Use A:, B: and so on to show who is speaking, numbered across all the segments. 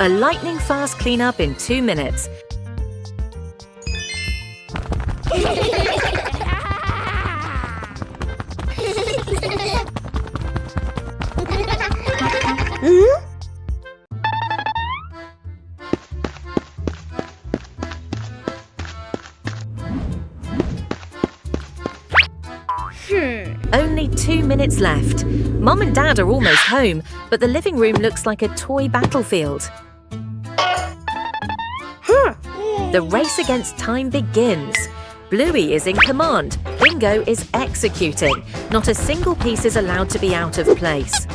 A: A lightning-fast cleanup in 2 minutes. Only 2 minutes left. Mom and Dad are almost home, but the living room looks like a toy battlefield. The race against time begins. Bluey is in command. Bingo is executing. Not a single piece is allowed to be out of place.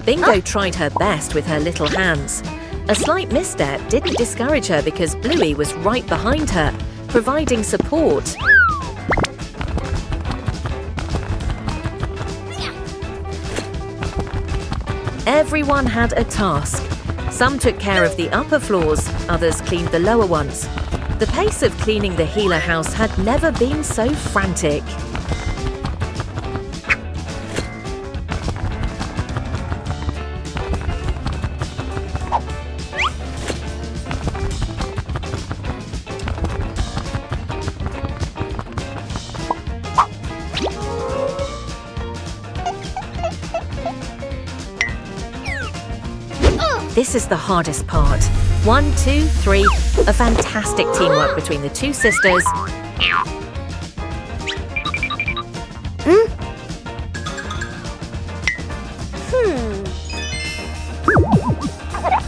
A: Bingo tried her best with her little hands. A slight misstep didn't discourage her because Bluey was right behind her, providing support. Everyone had a task. Some took care of the upper floors, others cleaned the lower ones. The pace of cleaning the Healer house had never been so frantic. This is the hardest part. 1, 2, 3. A fantastic teamwork between the two sisters.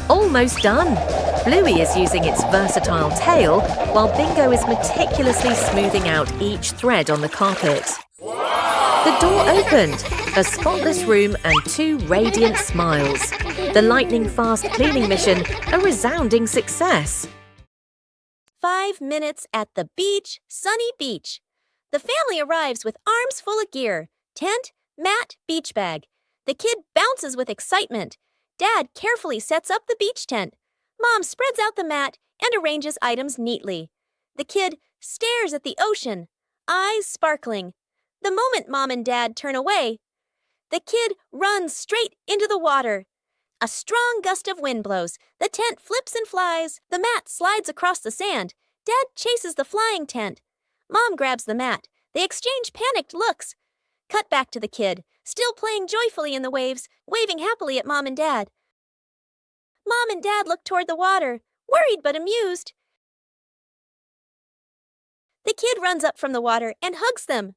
A: Almost done. Bluey is using its versatile tail, while Bingo is meticulously smoothing out each thread on the carpet. The door opened. A spotless room and 2 radiant smiles. The lightning-fast cleaning mission, a resounding success.
B: 5 minutes at the beach, sunny beach. The family arrives with arms full of gear. Tent, mat, beach bag. The kid bounces with excitement. Dad carefully sets up the beach tent. Mom spreads out the mat and arranges items neatly. The kid stares at the ocean, eyes sparkling. The moment Mom and Dad turn away, the kid runs straight into the water. A strong gust of wind blows. The tent flips and flies. The mat slides across the sand. Dad chases the flying tent. Mom grabs the mat. They exchange panicked looks. Cut back to the kid, still playing joyfully in the waves, waving happily at Mom and Dad. Mom and Dad look toward the water, worried but amused. The kid runs up from the water and hugs them.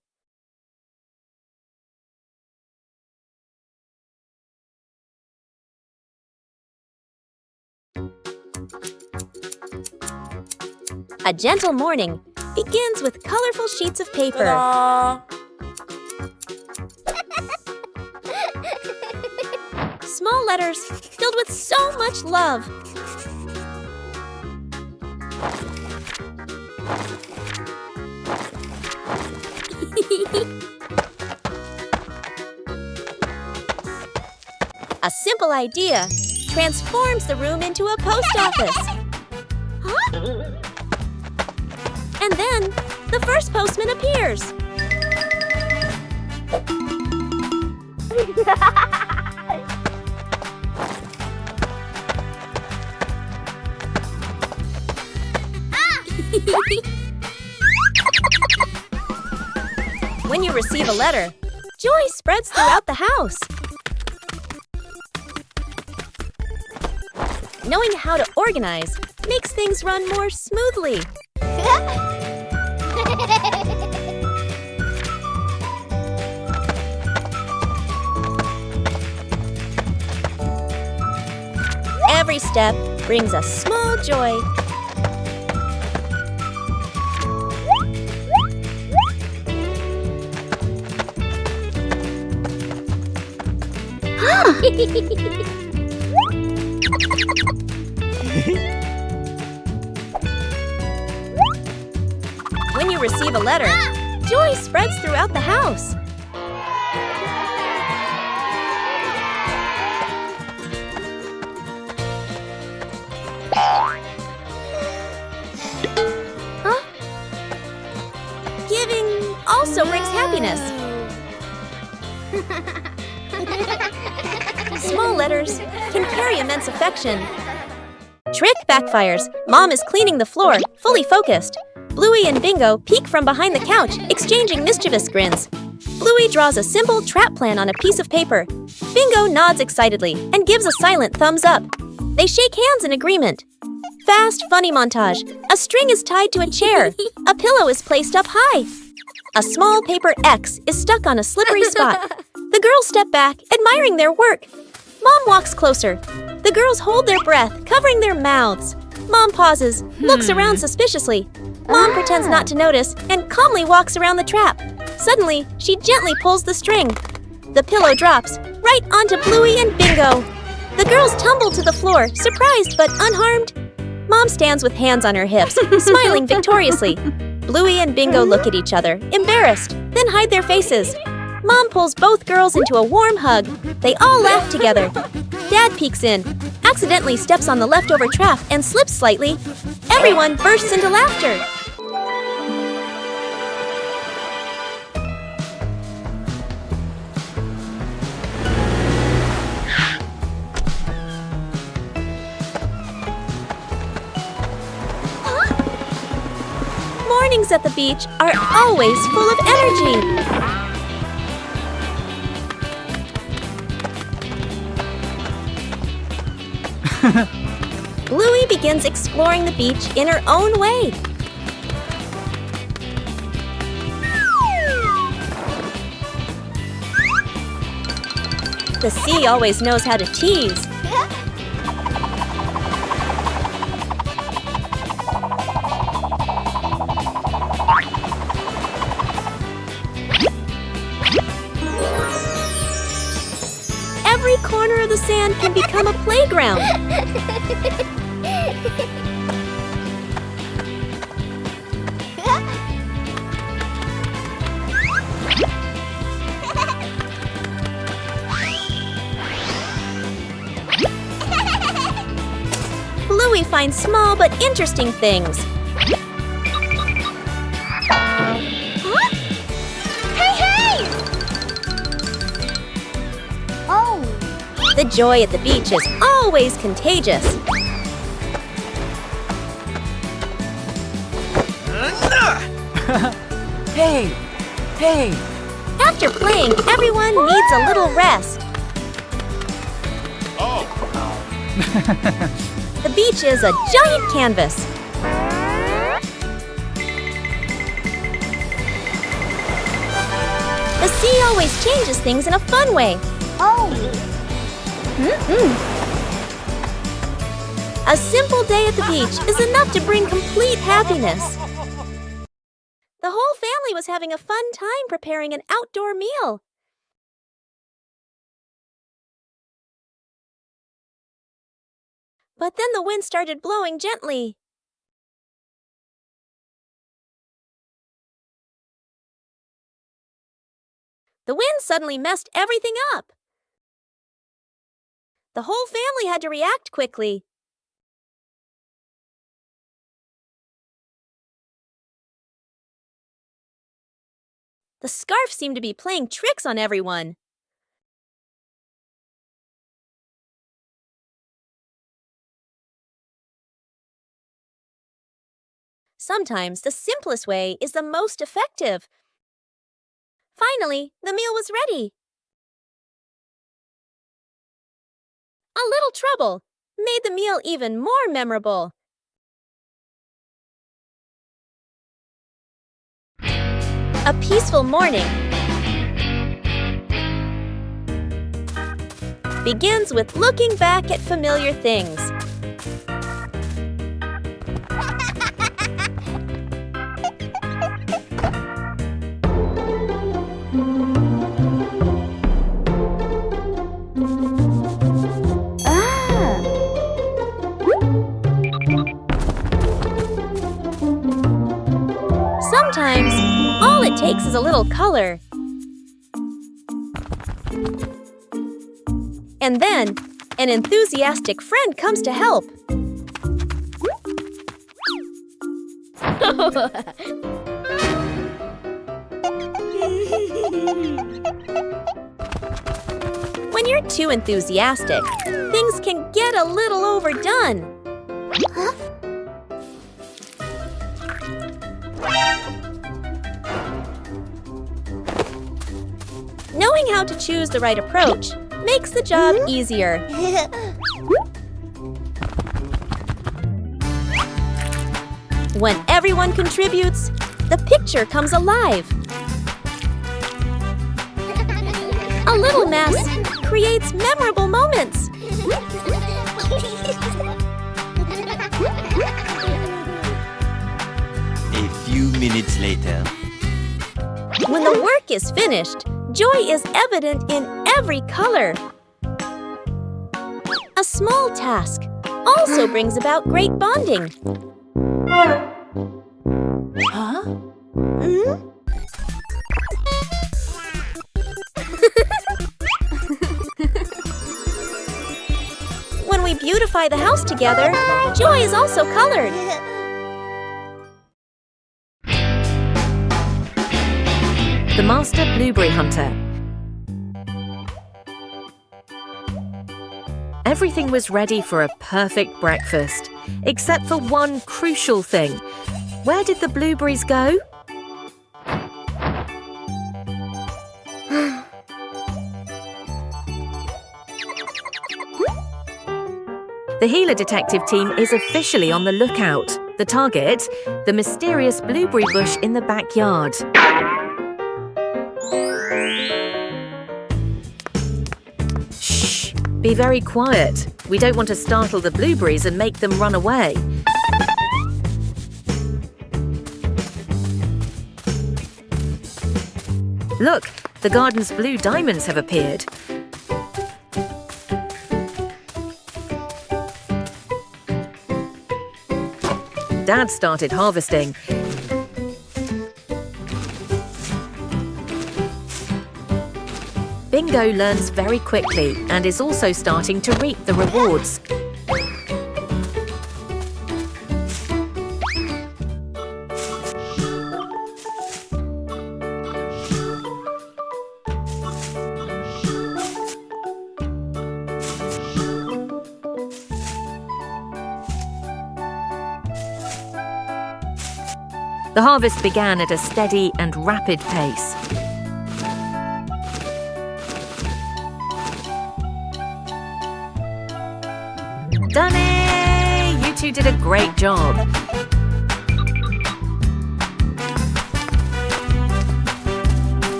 B: A gentle morning begins with colorful sheets of paper. Small letters filled with so much love. A simple idea transforms the room into a post office. Huh? And then, the first postman appears. When you receive a letter, joy spreads throughout the house. Knowing how to organize makes things run more smoothly. Every step brings a small joy. When you receive a letter, joy spreads throughout the house. Huh? Giving also brings happiness. Small letters can carry immense affection. Trick backfires. Mom is cleaning the floor, fully focused. Bluey and Bingo peek from behind the couch, exchanging mischievous grins. Bluey draws a simple trap plan on a piece of paper. Bingo nods excitedly and gives a silent thumbs up. They shake hands in agreement. Fast, funny montage. A string is tied to a chair. A pillow is placed up high. A small paper X is stuck on a slippery spot. The girls step back, admiring their work. Mom walks closer. The girls hold their breath, covering their mouths. Mom pauses, looks around suspiciously. Mom pretends not to notice and calmly walks around the trap. Suddenly, she gently pulls the string. The pillow drops right onto Bluey and Bingo. The girls tumble to the floor, surprised but unharmed. Mom stands with hands on her hips, smiling victoriously. Bluey and Bingo look at each other, embarrassed, then hide their faces. Mom pulls both girls into a warm hug. They all laugh together. Dad peeks in, accidentally steps on the leftover trap and slips slightly. Everyone bursts into laughter. Mornings at the beach are always full of energy. Bluey begins exploring the beach in her own way. The sea always knows how to tease. Every corner of the sand can become a playground. Bluey finds small but interesting things. Huh? Hey! Oh! The joy at the beach is always contagious.
C: Hey!
B: After playing, everyone needs a little rest. The beach is a giant canvas. The sea always changes things in a fun way. A simple day at the beach is enough to bring complete happiness. The whole family was having a fun time preparing an outdoor meal. But then the wind started blowing gently. The wind suddenly messed everything up. The whole family had to react quickly. The scarf seemed to be playing tricks on everyone. Sometimes the simplest way is the most effective. Finally, the meal was ready. A little trouble made the meal even more memorable. A peaceful morning begins with looking back at familiar things. Sometimes, all it takes is a little color. And then, an enthusiastic friend comes to help. When you're you're too enthusiastic, things can get a little overdone. Knowing how to choose the right approach makes the job easier. When everyone contributes, the picture comes alive. A little mess creates memorable moments.
D: A few minutes later.
B: When the work is finished, joy is evident in every color. A small task also brings about great bonding.
C: Huh?
B: When we beautify the house together, joy is also colored.
A: The Master Blueberry Hunter. Everything was ready for a perfect breakfast, except for one crucial thing. Where did the blueberries go? The Healer Detective team is officially on the lookout. The target, the mysterious blueberry bush in the backyard. Shh! Be very quiet. We don't want to startle the blueberries and make them run away. Look, the garden's blue diamonds have appeared. Dad started harvesting. Bingo learns very quickly and is also starting to reap the rewards. The harvest began at a steady and rapid pace. Done it! You two did a great job.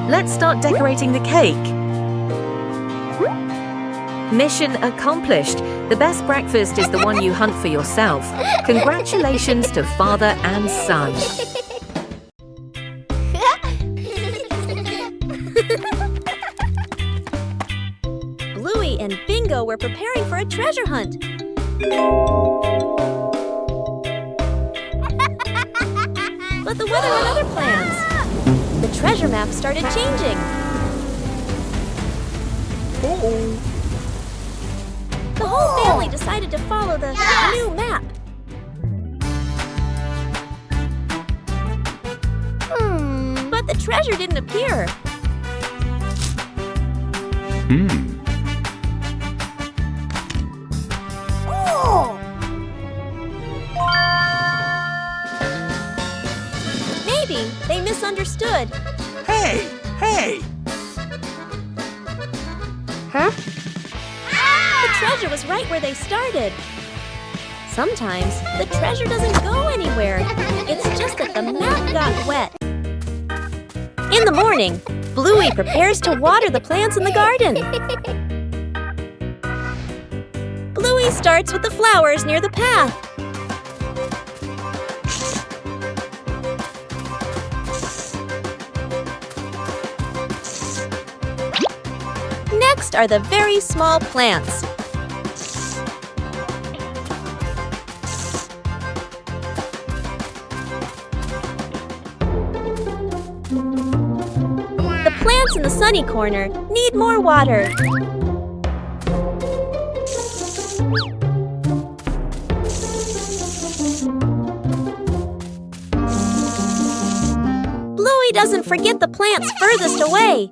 A: Let's start decorating the cake. Mission accomplished. The best breakfast is the one you hunt for yourself. Congratulations to father and son.
B: Bluey and Bingo were preparing for a treasure hunt. But the weather had other plans. The treasure map started changing. The whole family decided to follow the new map. But the treasure didn't appear. Maybe they misunderstood.
D: Hey! Hey!
B: Huh? The treasure was right where they started. Sometimes the treasure doesn't go anywhere. It's just that the map got wet. In the morning, Bluey prepares to water the plants in the garden. Bluey starts with the flowers near the path. Next are the very small plants. The plants in the sunny corner need more water. Bluey doesn't forget the plants furthest away.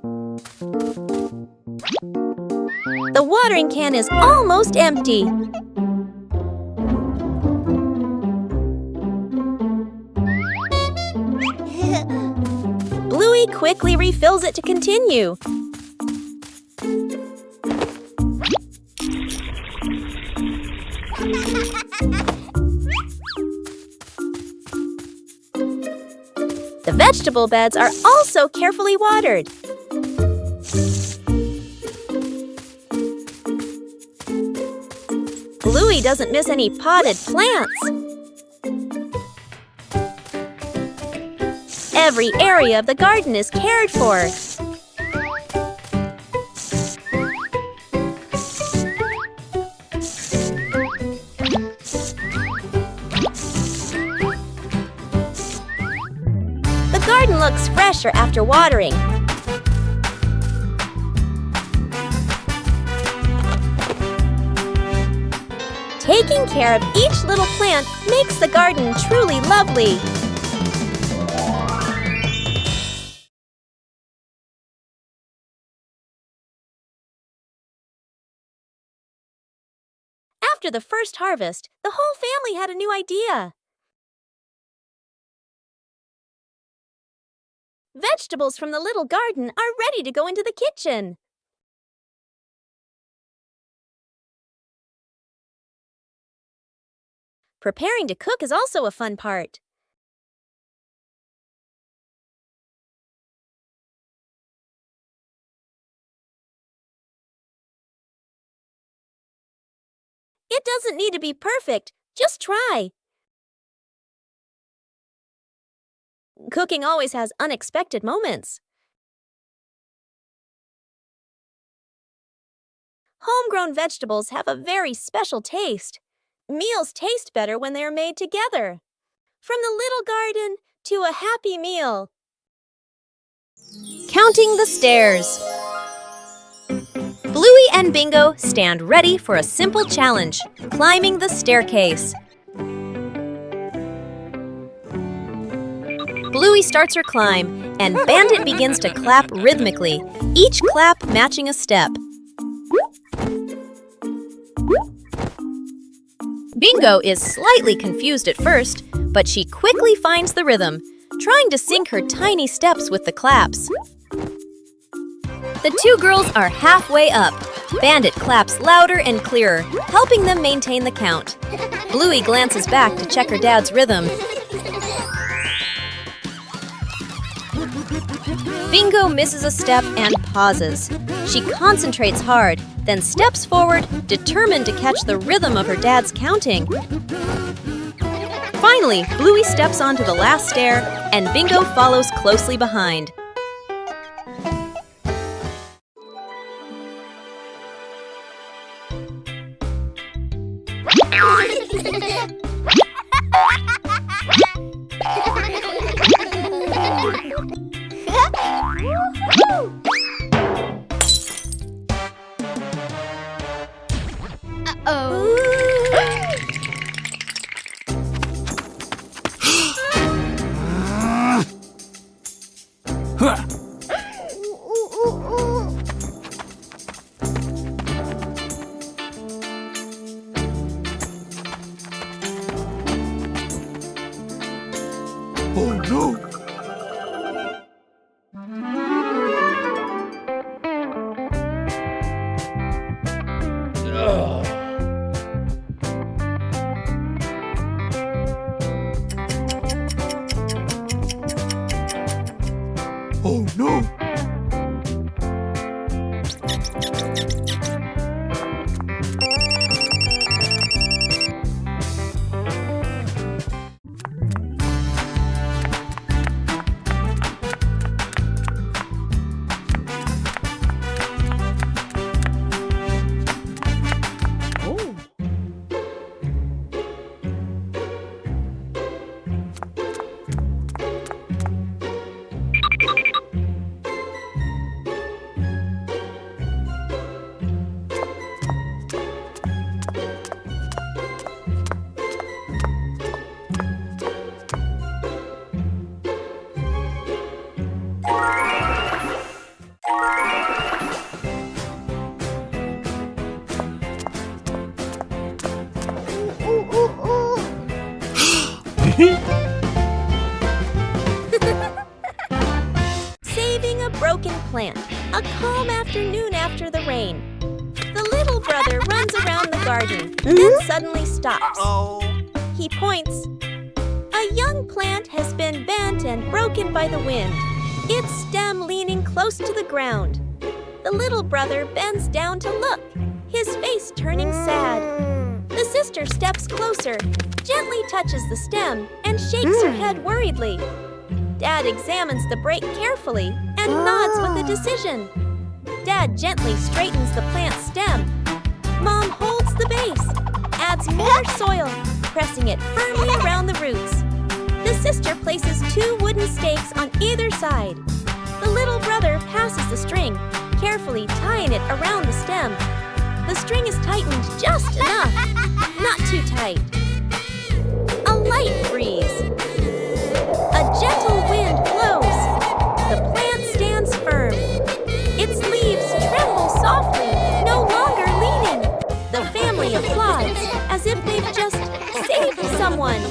B: watering can is almost empty. Bluey quickly refills it to continue. The vegetable beds are also carefully watered. Bluey doesn't miss any potted plants. Every area of the garden is cared for. The garden looks fresher after watering. Taking care of each little plant makes the garden truly lovely. After the first harvest, the whole family had a new idea. Vegetables from the little garden are ready to go into the kitchen. Preparing to cook is also a fun part. It doesn't need to be perfect, just try. Cooking always has unexpected moments. Homegrown vegetables have a very special taste. Meals taste better when they are made together. From the little garden to a happy meal. Counting the stairs. Bluey and Bingo stand ready for a simple challenge, climbing the staircase. Bluey starts her climb, and Bandit begins to clap rhythmically, each clap matching a step. Bingo is slightly confused at first, but she quickly finds the rhythm, trying to sync her tiny steps with the claps. The two girls are halfway up. Bandit claps louder and clearer, helping them maintain the count. Bluey glances back to check her dad's rhythm. Bingo misses a step and pauses. She concentrates hard, then steps forward, determined to catch the rhythm of her dad's counting. Finally, Bluey steps onto the last stair, and Bingo follows closely behind.
D: Oh no! Oh no!
B: Saving a broken plant. A calm afternoon after the rain. The little brother runs around the garden, then suddenly stops. He points. A young plant has been bent and broken by the wind, its stem leaning close to the ground. The little brother bends down to look, his face turning sad. The sister steps closer, gently touches the stem, and shakes her head worriedly. Dad examines the break carefully and nods with a decision. Dad gently straightens the plant's stem. Mom holds the base, adds more soil, pressing it firmly around the roots. The sister places 2 wooden stakes on either side. The little brother passes the string, carefully tying it around the stem. The string is tightened just enough, not too tight. A light breeze. A gentle wind blows. The plant stands firm. Its leaves tremble softly, no longer leaning. The family applauds as if they've just saved someone.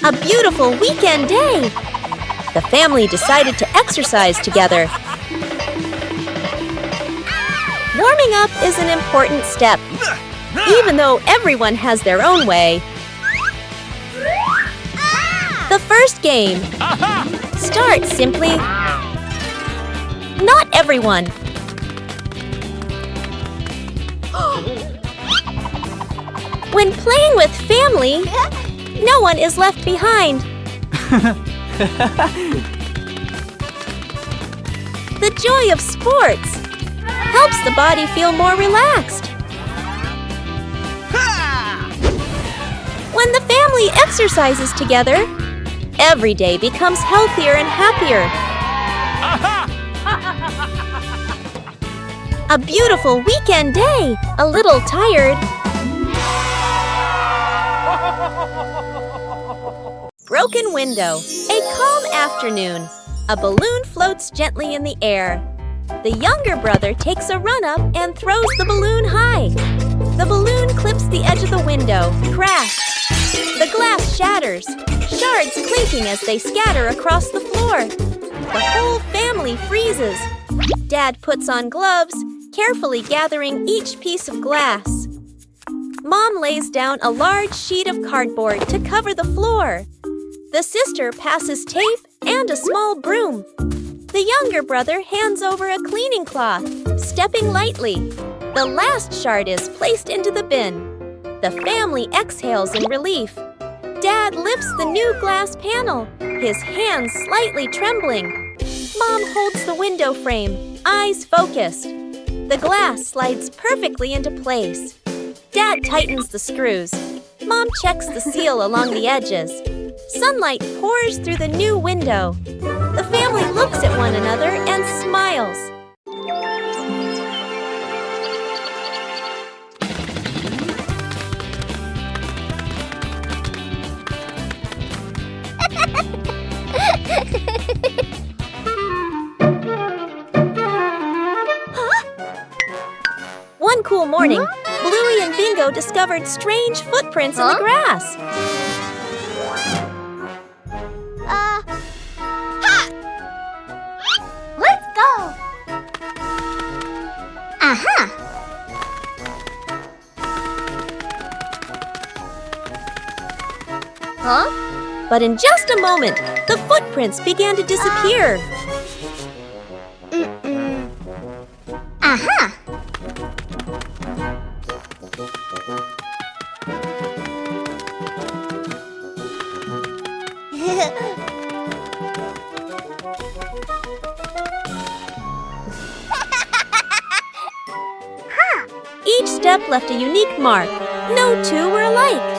B: A beautiful weekend day. The family decided to exercise together. Warming up is an important step, even though everyone has their own way. The first game. Start simply. Not everyone. When playing with family, no one is left behind. The joy of sports helps the body feel more relaxed. When the family exercises together, every day becomes healthier and happier. A beautiful weekend day, a little tired. Broken window, a calm afternoon. A balloon floats gently in the air. The younger brother takes a run up and throws the balloon high. The balloon clips the edge of the window, crash. The glass shatters, shards clinking as they scatter across the floor. The whole family freezes. Dad puts on gloves, carefully gathering each piece of glass. Mom lays down a large sheet of cardboard to cover the floor. The sister passes tape and a small broom. The younger brother hands over a cleaning cloth, stepping lightly. The last shard is placed into the bin. The family exhales in relief. Dad lifts the new glass panel, his hands slightly trembling. Mom holds the window frame, eyes focused. The glass slides perfectly into place. Dad tightens the screws. Mom checks the seal along the edges. Sunlight pours through the new window. The family looks at one another and smiles. One cool morning, Bluey and Bingo discovered strange footprints in the grass. Let's go! But in just a moment, the footprints began to disappear. Each step left a unique mark. No two were alike.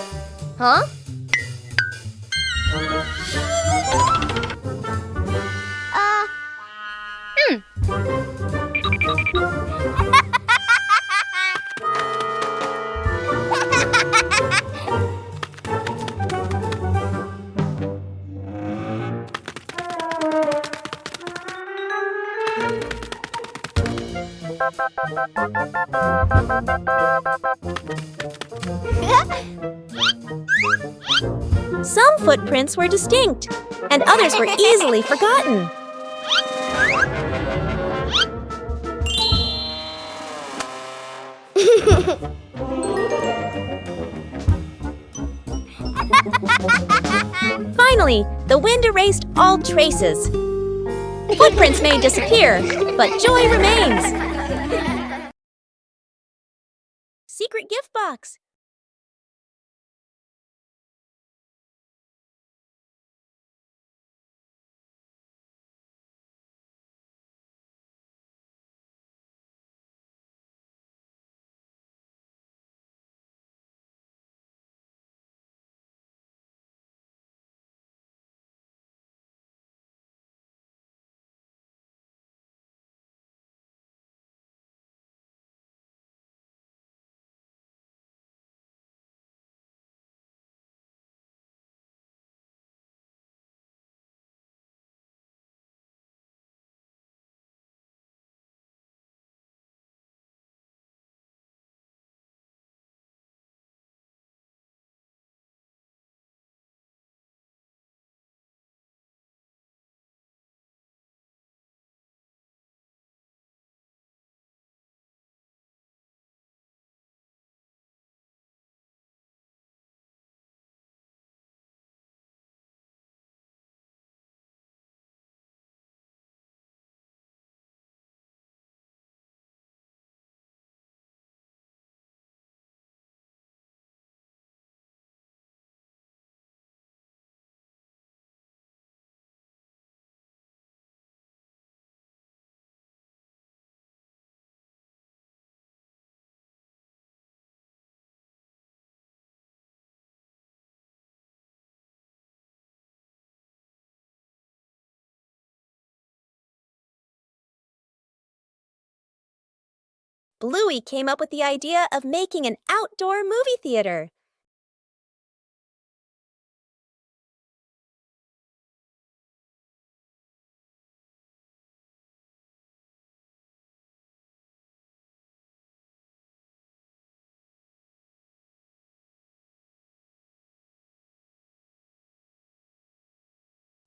B: Some footprints were distinct, and others were easily forgotten. Finally, the wind erased all traces. Footprints may disappear, but joy remains. Secret gift box. Bluey came up with the idea of making an outdoor movie theater.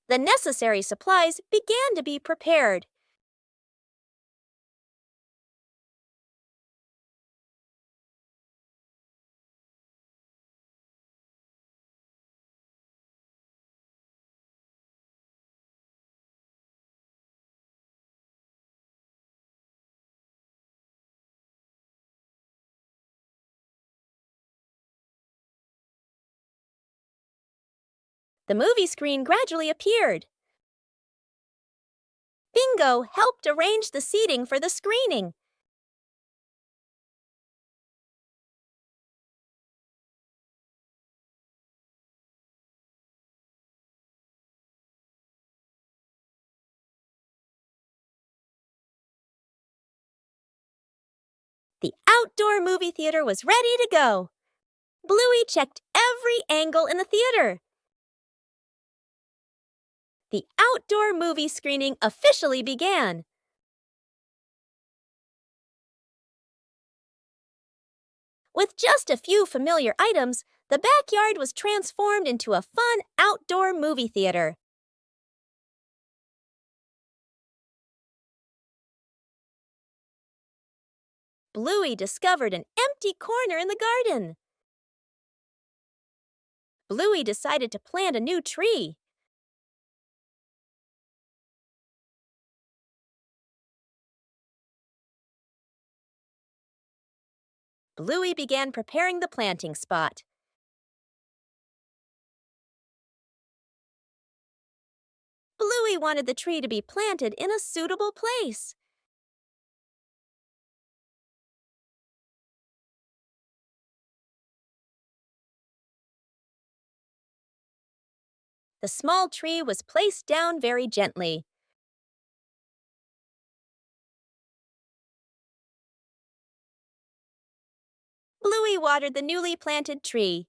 B: The necessary supplies began to be prepared. The movie screen gradually appeared. Bingo helped arrange the seating for the screening. The outdoor movie theater was ready to go. Bluey checked every angle in the theater. The outdoor movie screening officially began. With just a few familiar items, the backyard was transformed into a fun outdoor movie theater. Bluey discovered an empty corner in the garden. Bluey decided to plant a new tree. Bluey began preparing the planting spot. Bluey wanted the tree to be planted in a suitable place. The small tree was placed down very gently. Bluey watered the newly planted tree.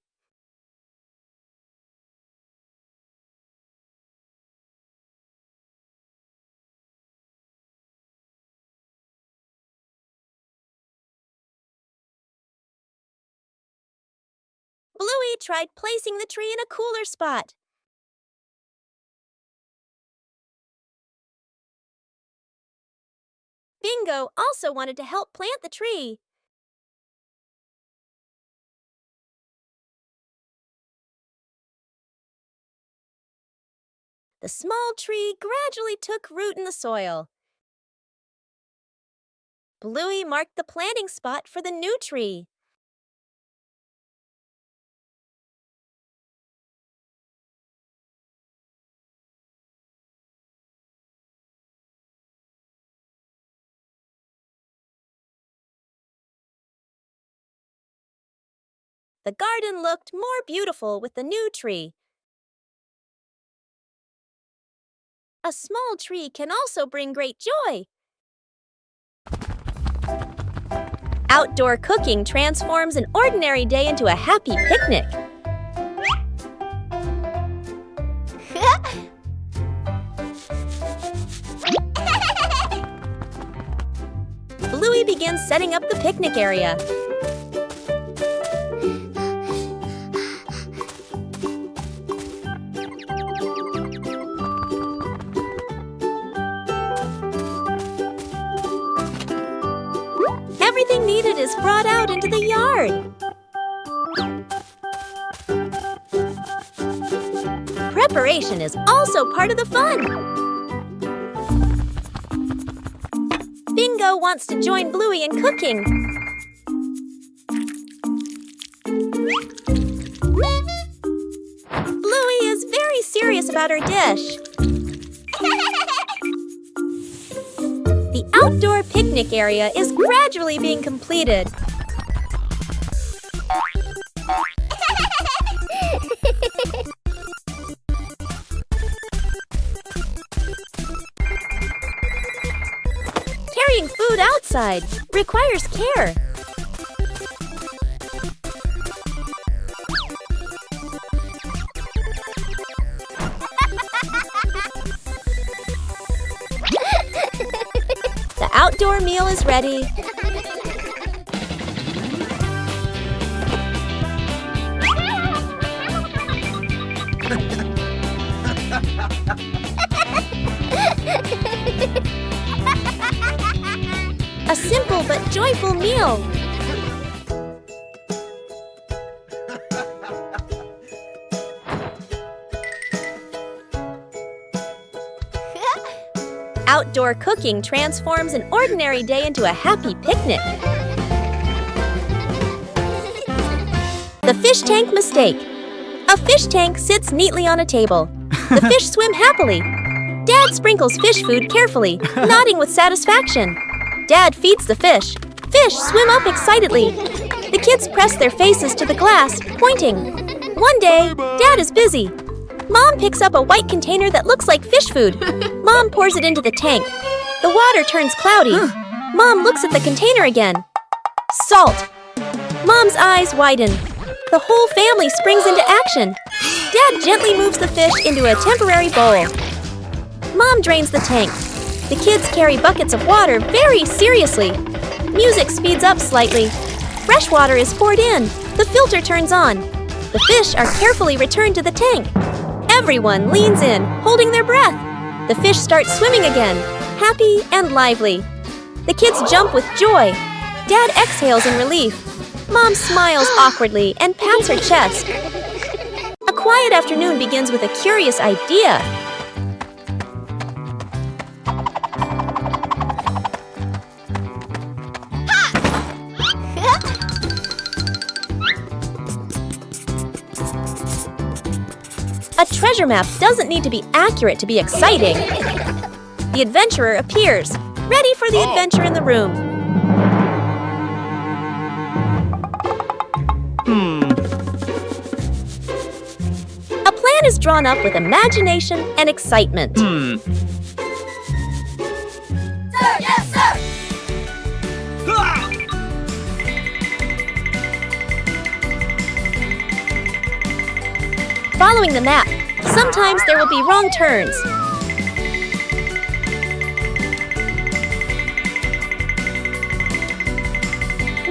B: Bluey tried placing the tree in a cooler spot. Bingo also wanted to help plant the tree. The small tree gradually took root in the soil. Bluey marked the planting spot for the new tree. The garden looked more beautiful with the new tree. A small tree can also bring great joy. Outdoor cooking transforms an ordinary day into a happy picnic. Bluey begins setting up the picnic area. Everything needed is brought out into the yard. Preparation is also part of the fun. Bingo wants to join Bluey in cooking. Bluey is very serious about her dish. The outdoor picnic area is gradually being completed. Carrying food outside requires care. The outdoor meal is ready. A simple but joyful meal. Outdoor cooking transforms an ordinary day into a happy picnic. The fish tank mistake. A fish tank sits neatly on a table. The fish swim happily. Dad sprinkles fish food carefully, nodding with satisfaction. Dad feeds the fish. Fish swim up excitedly. The kids press their faces to the glass, pointing. One day, Dad is busy. Mom picks up a white container that looks like fish food. Mom pours it into the tank. The water turns cloudy. Mom looks at the container again. Salt. Mom's eyes widen. The whole family springs into action. Dad gently moves the fish into a temporary bowl. Mom drains the tank. The kids carry buckets of water very seriously. Music speeds up slightly. Fresh water is poured in. The filter turns on. The fish are carefully returned to the tank. Everyone leans in, holding their breath. The fish starts swimming again, happy and lively. The kids jump with joy. Dad exhales in relief. Mom smiles awkwardly and pats her chest. A quiet afternoon begins with a curious idea. A treasure map doesn't need to be accurate to be exciting. The adventurer appears, ready for the adventure in the room. A plan is drawn up with imagination and excitement.
E: Sir, yes, sir!
B: Following the map, sometimes there will be wrong turns.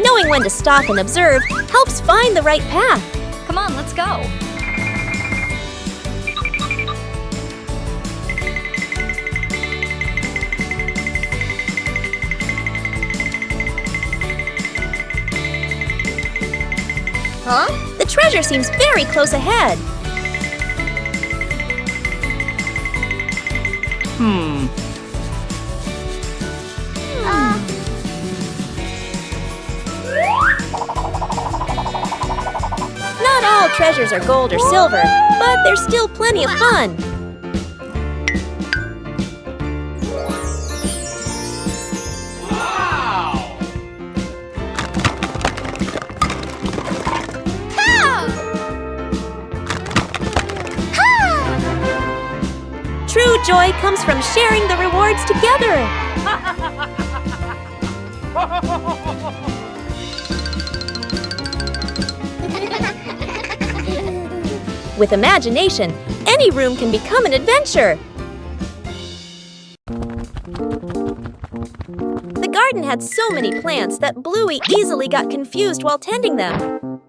B: Knowing when to stop and observe helps find the right path.
E: Come on, let's go.
B: Huh? The treasure seems very close ahead. Not all treasures are gold or silver, but there's still plenty of fun. True joy comes from sharing the rewards together. With imagination, any room can become an adventure. The garden had so many plants that Bluey easily got confused while tending them.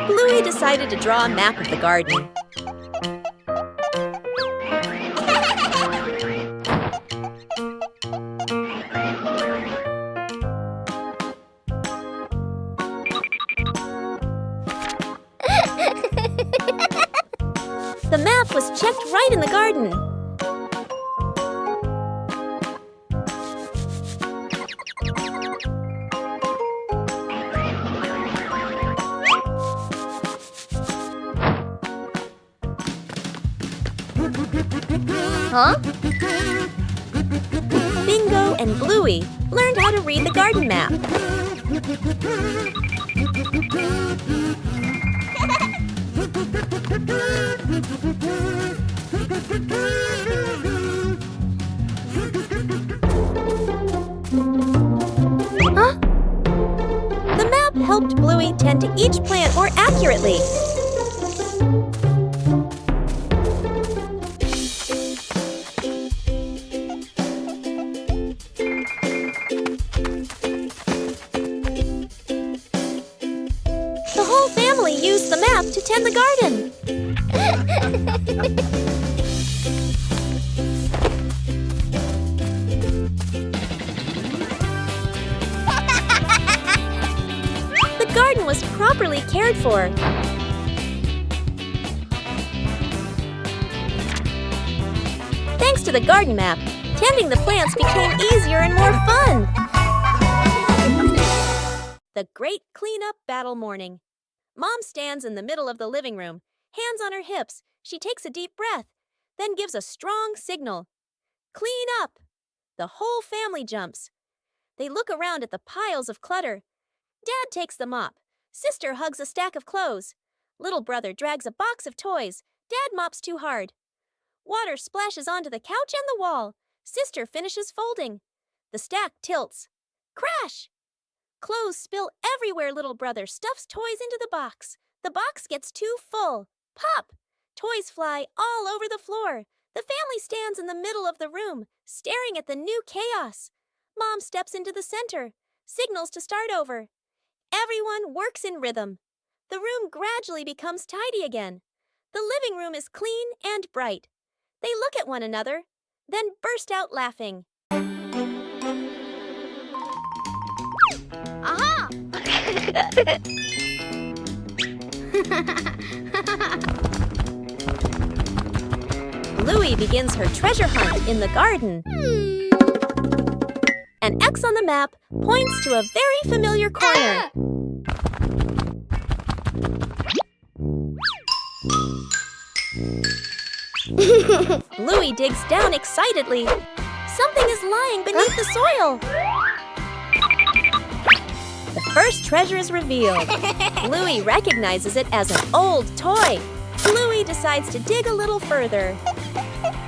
B: Bluey decided to draw a map of the garden. The map was checked right in the garden. Huh? Bingo and Bluey learned how to read the garden map. Huh? The map helped Bluey tend to each plant more accurately. The whole family used the map to tend the garden. The garden was properly cared for. Thanks to the garden map, tending the plants became easier and more fun. The great cleanup battle morning. Mom stands in the middle of the living room, hands on her hips. She takes a deep breath, then gives a strong signal. Clean up! The whole family jumps. They look around at the piles of clutter. Dad takes the mop. Sister hugs a stack of clothes. Little brother drags a box of toys. Dad mops too hard. Water splashes onto the couch and the wall. Sister finishes folding. The stack tilts. Crash! Clothes spill everywhere. Little brother stuffs toys into the box. The box gets too full. Pop! Toys fly all over the floor. The family stands in the middle of the room, staring at the new chaos. Mom steps into the center, signals to start over. Everyone works in rhythm. The room gradually becomes tidy again. The living room is clean and bright. They look at one another, then burst out laughing.
E: Aha!
B: Bluey begins her treasure hunt in the garden. An X on the map points to a very familiar corner. Bluey digs down excitedly. Something is lying beneath the soil. The first treasure is revealed. Bluey recognizes it as an old toy. Bluey decides to dig a little further.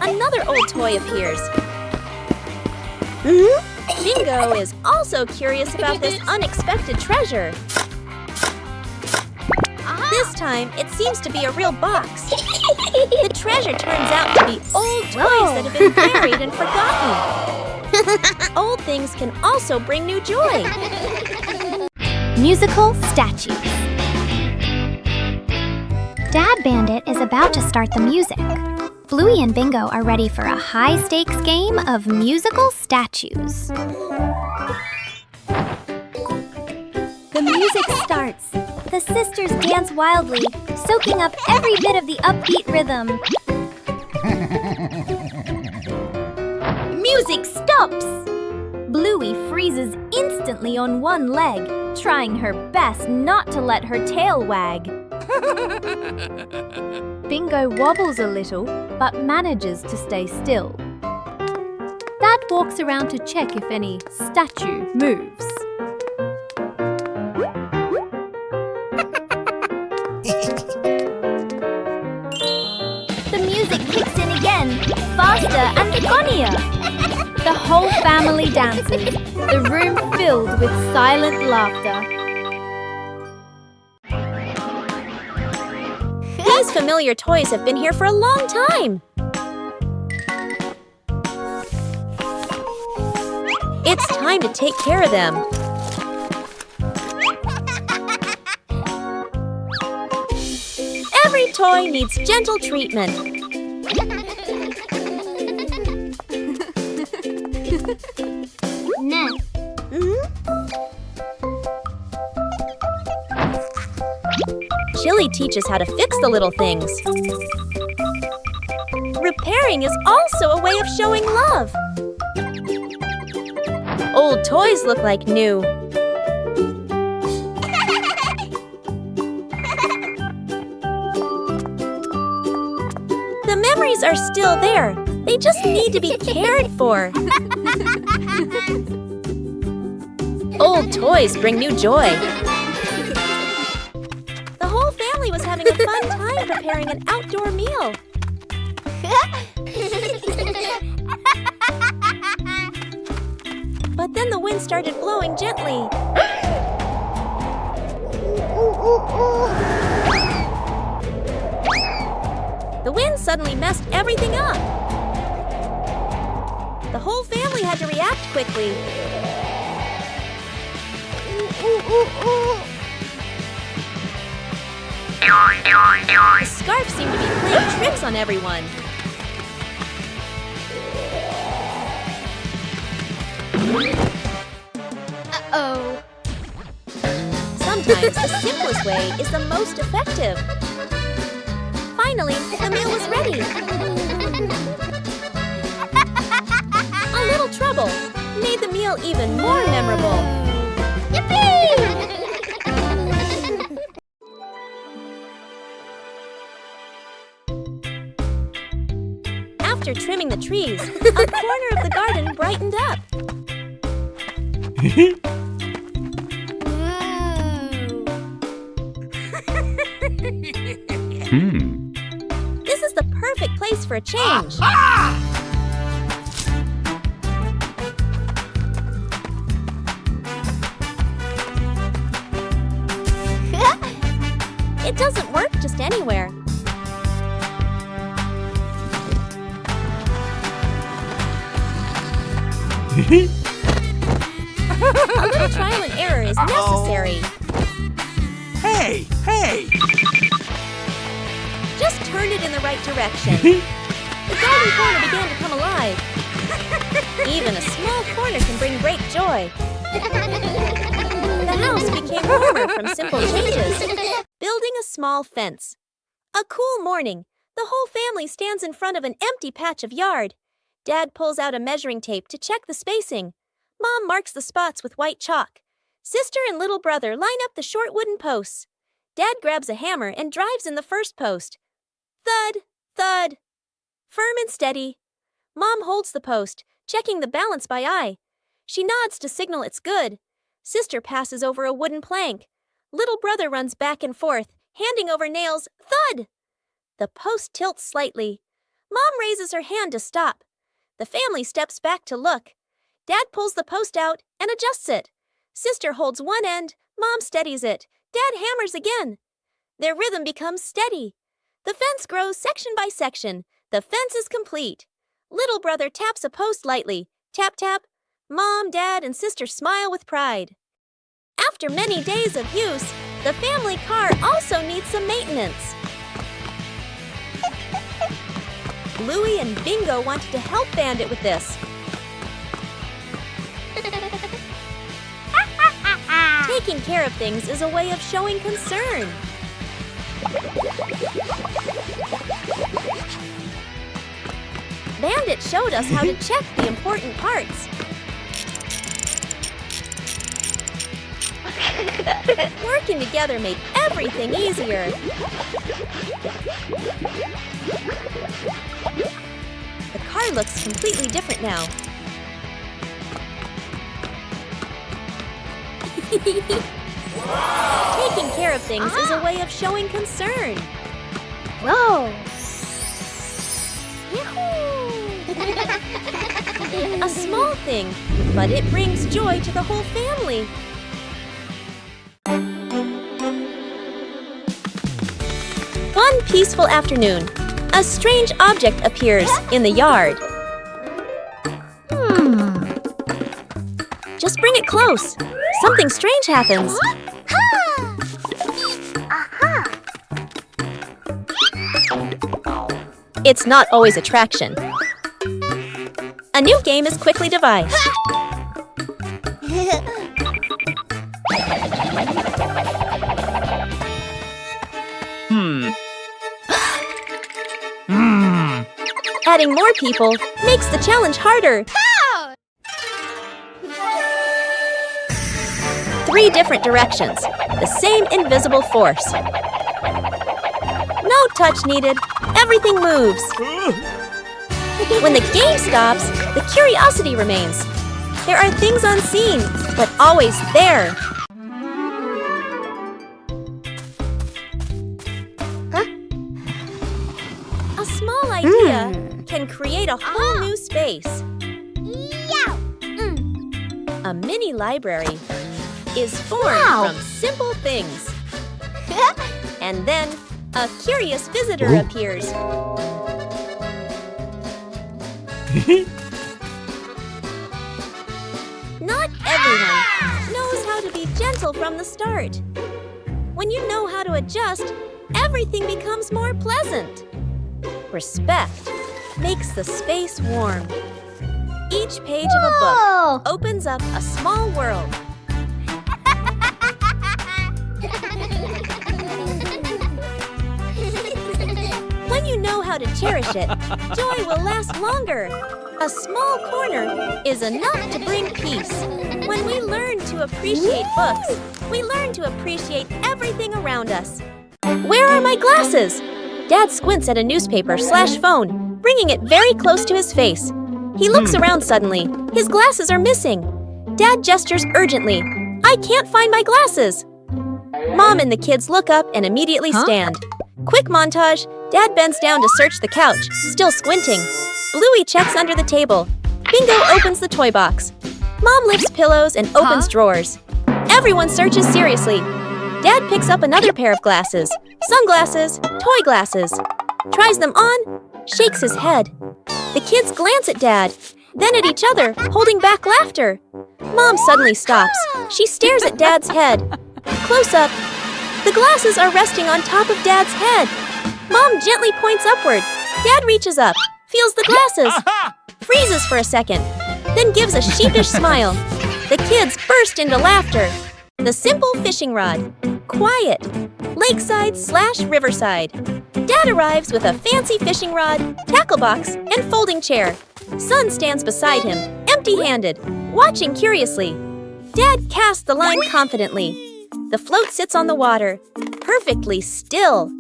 B: Another old toy appears. Bingo is also curious about this unexpected treasure. This time, it seems to be a real box. The treasure turns out to be old toys that have been buried and forgotten. Old things can also bring new joy.
E: Musical statues. Dad Bandit is about to start the music. Bluey and Bingo are ready for a high-stakes game of musical statues.
B: The music starts. The sisters dance wildly, soaking up every bit of the upbeat rhythm. Music stops! Bluey freezes instantly on one leg, trying her best not to let her tail wag.
E: Bingo wobbles a little, but manages to stay still. Dad walks around to check if any statue moves.
B: The music kicks in again, faster and funnier. The whole family dances, the room filled with silent laughter. These familiar toys have been here for a long time. It's time to take care of them. Every toy needs gentle treatment. Chili teaches how to fix the little things. Repairing is also a way of showing love. Old toys look like new. The memories are still there. They just need to be cared for. Old toys bring new joy. The whole family was having a fun time preparing an outdoor meal. But then the wind started blowing gently. The wind suddenly messed everything up. The whole family had to react quickly. The scarf seemed to be playing tricks on everyone. Uh-oh. Sometimes the simplest way is the most effective. Finally, the meal was ready. A little trouble made the meal even more memorable. Yippee! After trimming the trees, a corner of the garden brightened up. This is the perfect place for a change. It doesn't work just anywhere. A little trial and error is necessary.
D: Hey, hey!
B: Just turn it in the right direction. The garden corner began to come alive. Even a small corner can bring great joy. The house became warmer from simple changes. Building a small fence. A cool morning. The whole family stands in front of an empty patch of yard. Dad pulls out a measuring tape to check the spacing. Mom marks the spots with white chalk. Sister and little brother line up the short wooden posts. Dad grabs a hammer and drives in the first post. Thud, thud. Firm and steady. Mom holds the post, checking the balance by eye. She nods to signal it's good. Sister passes over a wooden plank. Little brother runs back and forth, handing over nails. Thud! The post tilts slightly. Mom raises her hand to stop. The family steps back to look. Dad pulls the post out and adjusts it. Sister holds one end. Mom steadies it. Dad hammers again. Their rhythm becomes steady. The fence grows section by section. The fence is complete. Little brother taps a post lightly. Tap, tap. Mom, Dad, and sister smile with pride. After many days of use, the family car also needs some maintenance. Bluey and Bingo wanted to help Bandit with this. Taking care of things is a way of showing concern. Bandit showed us how to check the important parts. Working together made everything easier. The car looks completely different now. Taking care of things is a way of showing concern.
E: Whoa!
B: A small thing, but it brings joy to the whole family. One peaceful afternoon, a strange object appears in the yard. Just bring it close. Something strange happens. It's not always attraction. A new game is quickly devised. Adding more people makes the challenge harder. 3 different directions, the same invisible force. No touch needed, everything moves. When the game stops, the curiosity remains. There are things unseen, but always there. A small idea can create a whole new space. A mini library is formed from simple things. And then a curious visitor appears. Not everyone knows how to be gentle from the start. When you know how to adjust, everything becomes more pleasant. Respect makes the space warm. Each page of a book opens up a small world. When you know how to cherish it, joy will last longer. A small corner is enough to bring peace. When we learn to appreciate books, we learn to appreciate everything around us. Where are my glasses? Dad squints at a newspaper/phone, bringing it very close to his face. He looks around suddenly. His glasses are missing. Dad gestures urgently. I can't find my glasses. Mom and the kids look up and immediately stand. Quick montage. Dad bends down to search the couch, still squinting. Bluey checks under the table. Bingo opens the toy box. Mom lifts pillows and opens drawers. Everyone searches seriously. Dad picks up another pair of glasses. Sunglasses, toy glasses. Tries them on, shakes his head. The kids glance at Dad, then at each other, holding back laughter. Mom suddenly stops. She stares at Dad's head. Close up. The glasses are resting on top of Dad's head. Mom gently points upward. Dad reaches up, feels the glasses, freezes for a second, then gives a sheepish smile. The kids burst into laughter. The simple fishing rod. Quiet. Lakeside/riverside. Dad arrives with a fancy fishing rod, tackle box, and folding chair. Son stands beside him, empty-handed, watching curiously. Dad casts the line confidently. The float sits on the water, perfectly still.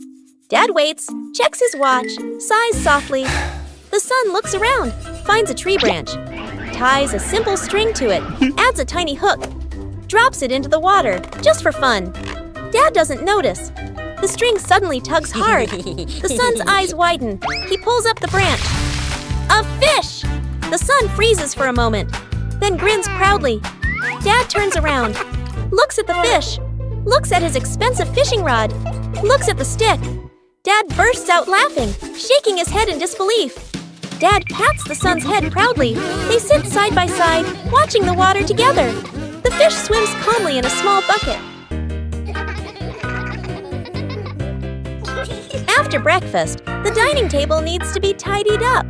B: Dad waits, checks his watch, sighs softly. The son looks around, finds a tree branch, ties a simple string to it, adds a tiny hook, drops it into the water, just for fun. Dad doesn't notice. The string suddenly tugs hard. The son's eyes widen. He pulls up the branch. A fish! The son freezes for a moment, then grins proudly. Dad turns around, looks at the fish, looks at his expensive fishing rod. looks at the stick. Dad bursts out laughing, shaking his head in disbelief. Dad pats the son's head proudly. They sit side by side, watching the water together. The fish swims calmly in a small bucket. After breakfast, the dining table needs to be tidied up.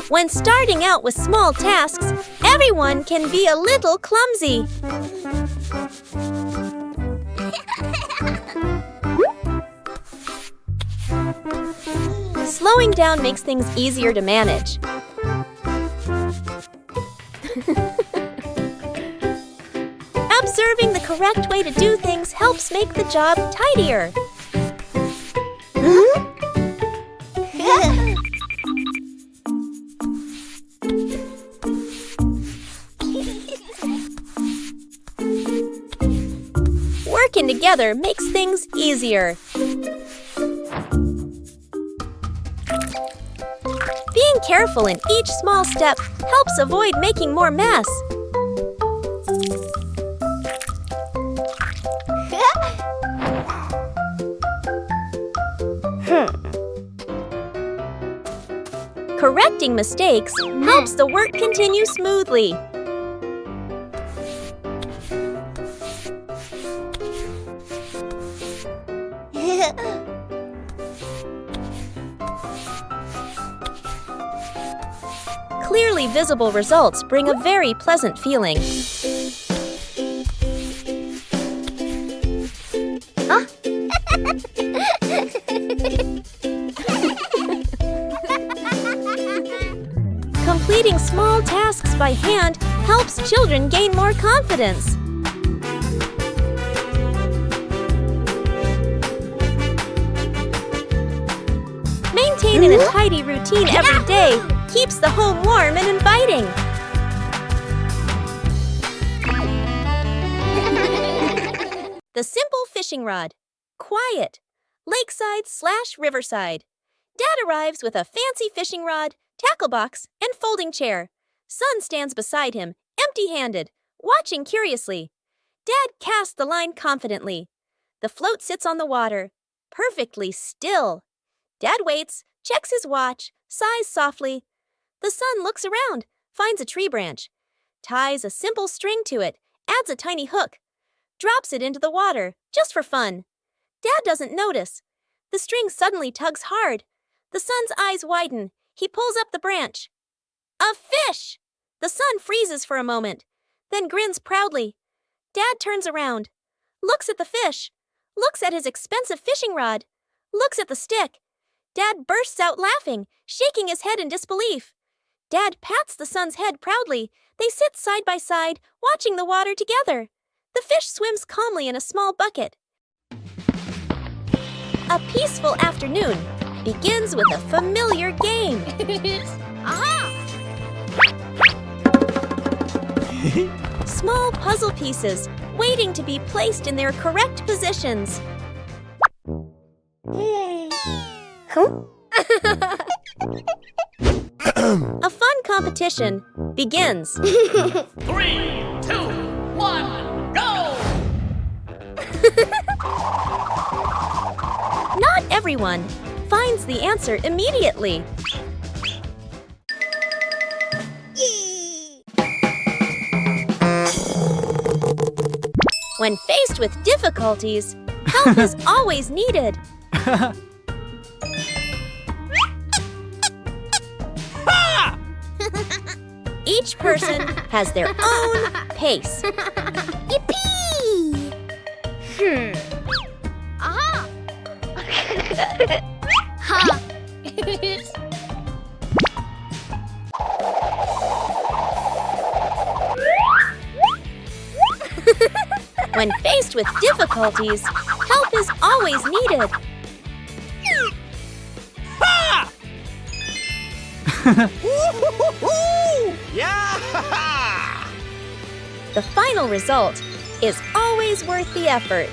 B: When starting out with small tasks, everyone can be a little clumsy. Slowing down makes things easier to manage. Observing the correct way to do things helps make the job tidier. Working together makes things easier. Being careful in each small step helps avoid making more mess. Correcting mistakes helps the work continue smoothly. Clearly visible results bring a very pleasant feeling. Completing small tasks by hand helps children gain more confidence. Maintaining a tidy routine every day keeps the home warm and inviting. The simple fishing rod. Quiet. Lakeside/riverside. Dad arrives with a fancy fishing rod, tackle box, and folding chair. Son stands beside him, empty-handed, watching curiously. Dad casts the line confidently. The float sits on the water, perfectly still. Dad waits, checks his watch, sighs softly. The son looks around, finds a tree branch, ties a simple string to it, adds a tiny hook, drops it into the water, just for fun. Dad doesn't notice. The string suddenly tugs hard. The son's eyes widen. He pulls up the branch. A fish! The son freezes for a moment, then grins proudly. Dad turns around, looks at the fish, looks at his expensive fishing rod, looks at the stick. Dad bursts out laughing, shaking his head in disbelief. Dad pats the son's head proudly. They sit side by side, watching the water together. The fish swims calmly in a small bucket. A peaceful afternoon begins with a familiar game. Small puzzle pieces waiting to be placed in their correct positions. A fun competition begins.
D: 3, 2, 1, go!
B: Not everyone finds the answer immediately. When faced with difficulties, help is always needed. Each person has their own pace. Yippee! When faced with difficulties, help is always needed.
D: Yeah!
B: The final result is always worth the effort.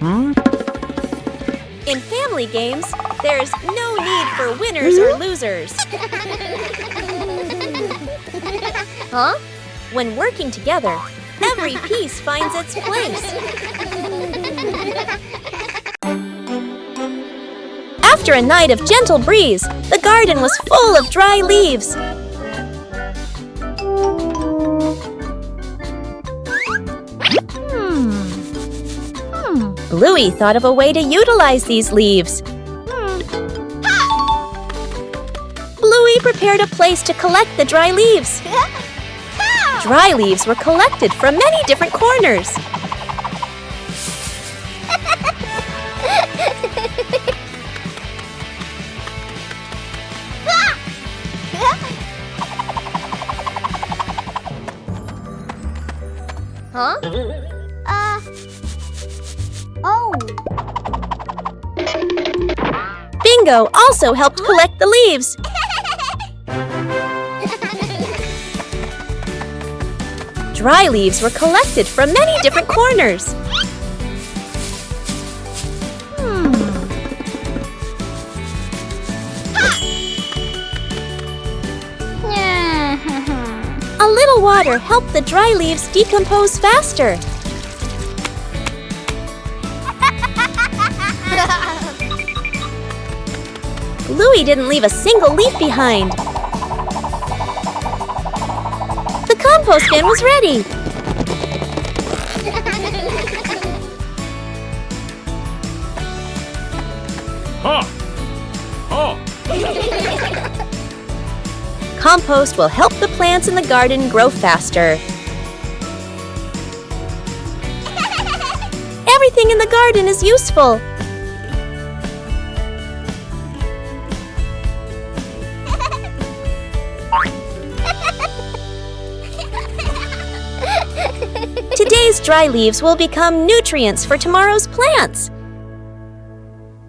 B: In family games, there's no need for winners or losers. Huh? When working together, every piece finds its place. After a night of gentle breeze, the garden was full of dry leaves. Bluey thought of a way to utilize these leaves. Bluey prepared a place to collect the dry leaves. Dry leaves were collected from many different corners. Huh?
F: Oh.
B: Bingo also helped collect the leaves. Dry leaves were collected from many different corners. A little water helped the dry leaves decompose faster. Bluey didn't leave a single leaf behind. The compost bin was ready. Compost will help the plants in the garden grow faster. Everything in the garden is useful. Today's dry leaves will become nutrients for tomorrow's plants.